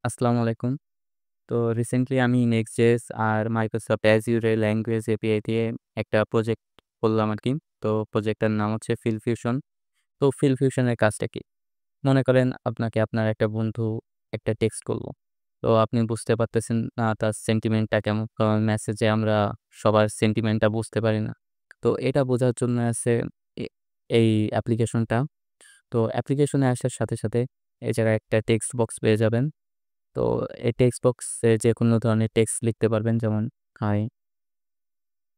আসসালামু আলাইকুম। তো রিসেন্টলি আমি Next.js আর Microsoft Azure এর ল্যাঙ্গুয়েজ এপিআই দিয়ে একটা প্রজেক্ট করলাম আরকি। তো প্রজেক্টটার নাম হচ্ছে FieldFusion। তো FieldFusion এর কাজটা কি? মনে করেন আপনাকে আপনার একটা বন্ধু একটা টেক্সট করলো। তো আপনি বুঝতে পারতেছেন না তার সেন্টিমেন্টটা কেমন। কারণ মেসেজে আমরা সবার সেন্টিমেন্টটা বুঝতে পারি না। তো এটা বোঝার জন্য আছে এ এই অ্যাপ্লিকেশনটা। তো অ্যাপ্লিকেশনে আসার সাথে এই জায়গায় একটা টেক্সট বক্স পেয়ে যাবেন। তো এই টেক্সট বক্সে যেকোনো ধরনের টেক্সট লিখতে পারবেন যেমন হাই,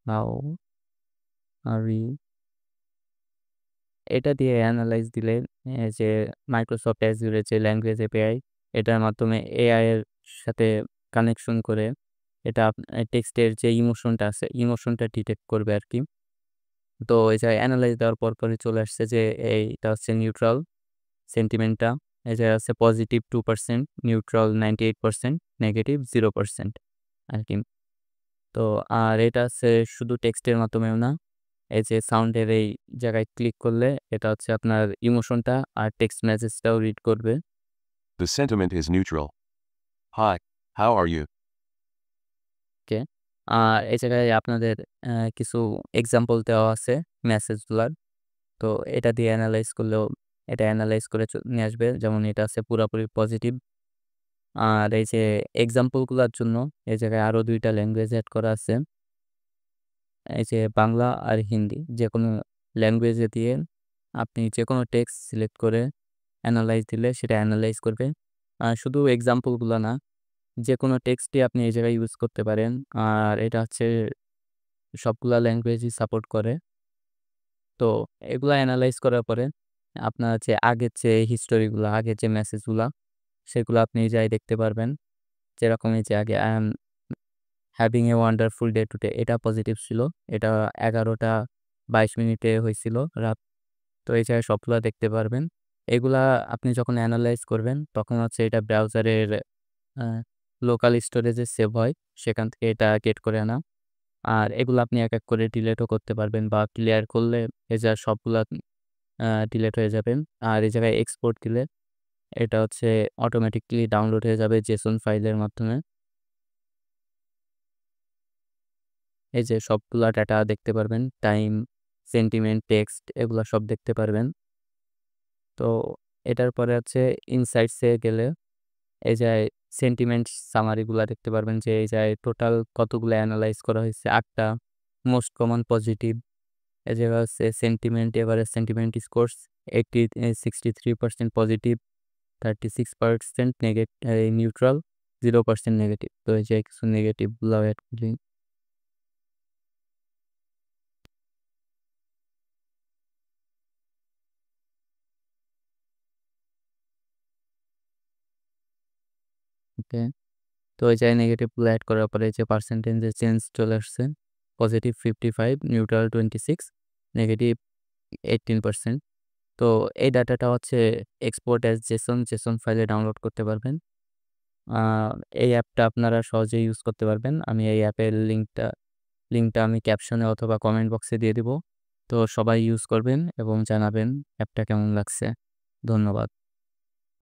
হাউ আর ইউ? এটা দিয়ে এনালাইজ দিলে যে Microsoft Azure এর যে ল্যাঙ্গুয়েজ এপিআই এটার মাধ্যমে এআই এর সাথে কানেকশন করে এটা টেক্সটের যে ইমোশনটা আছে, ইমোশনটা ডিটেক্ট করবে আরকি। তো এই যে এনালাইজ দেওয়ার পরপরই চলে আসছে যে এইটা হচ্ছে নিউট্রাল সেন্টিমেন্টটা। এই যে আছে পজিটিভ 2%, নিউট্রাল 98%, নেগেটিভ 0% আরকি। তো আর এটা হচ্ছে শুধু টেক্সটের মাধ্যমেও না, এই যে সাউন্ডের এই জায়গায় ক্লিক করলে এটা হচ্ছে আপনার ইমোশনটা আর টেক্সট মেসেজটাও রিড করবে। The sentiment is neutral. Hi, how are you? ওকে। আর এই জায়গায় আপনাদের কিছু এক্সাম্পল দেওয়া আছে মেসেজগুলার। তো এটা দিয়ে এনালাইজ করলেও এটা এনালাইজ করে নিয়ে আসবে। যেমন এটা আছে পুরাপুরি পজিটিভ। আর এই যে এক্সাম্পল গুলার জন্য এই জায়গায় আরো ২ টা ল্যাঙ্গুয়েজ এড করা আছে। এই যে বাংলা আর হিন্দি যেকোনো ল্যাঙ্গুয়েজে দিয়ে আপনি যেকোনো টেক্সট সিলেক্ট করে এনালাইজ দিলে সেটা এনালাইজ করবে। শুধু এক্সাম্পল গুলা না, যেকোনো টেক্সটই আপনি এই জায়গায় ইউজ করতে পারেন। আর এটা হচ্ছে সবগুলা ল্যাঙ্গুয়েজই সাপোর্ট করে। তো এগুলা এনালাইজ করার পরে আপনার যে আগের যে হিস্টোরি গুলা, আগের যে মেসেজগুলা সেগুলো আপনি যাই দেখতে পারবেন। যেরকম এই যে আগে having a wonderful day today এটা পজিটিভ ছিল। এটা 11:22 হইছিল রাত। তো এই জায়গায় সবগুলা দেখতে পারবেন। এগুলা আপনি যখন এনালাইজ করবেন তখন হচ্ছে এটা ব্রাউজারের আ লোকাল স্টোরেজে সেভ হয়। সেখান থেকে এটা গেট করে আনা। আর এগুলো আপনি এক, এক করে ডিলিটও করতে পারবেন বা ক্লিয়ার করলে এই যে সবগুলা ডিলিট হয়ে যাবেন। আর এই জায়গায় এক্সপোর্ট দিলে এটা হচ্ছে অটোমেটিক্যালি ডাউনলোড হয়ে যাবে জেসন ফাইলের মাধ্যমে। এই যে সবগুলা ডাটা দেখতে পারবেন। টাইম, সেন্টিমেন্ট, টেক্সট এগুলা সব দেখতে পারবেন। তো এটার পরে হচ্ছে ইনসাইটস এ গেলে এই যে সেন্টিমেন্ট সামারি গুলা দেখতে পারবেন যে এই যে টোটাল কতগুলো এনালাইজ করা হয়েছে ৮ টা। Most common positive. এই জায়গা হচ্ছে sentiment, average sentiment scores 63% positive, 36% neutral, 0% negative. তো এই যে কিছু নেগেটিভ গুলাও এড করি। ওকে। তো ওই জায়গায় নেগেটিভ গুলো এড করার পরে যে পার্সেন্টেজ এর চেঞ্জ চলে আসছে। Positive 55, neutral 26, negative 18%। তো এই ডাটাটা হচ্ছে এক্সপোর্ট অ্যাজ জেসন ফাইলে ডাউনলোড করতে পারবেন। আ এই অ্যাপটা আপনারা সহজেই ইউজ করতে পারবেন। আমি এই অ্যাপের লিঙ্কটা আমি ক্যাপশনে অথবা কমেন্ট বক্সে দিয়ে দিব। তো সবাই ইউজ করবেন এবং জানাবেন অ্যাপটা কেমন লাগছে। ধন্যবাদ।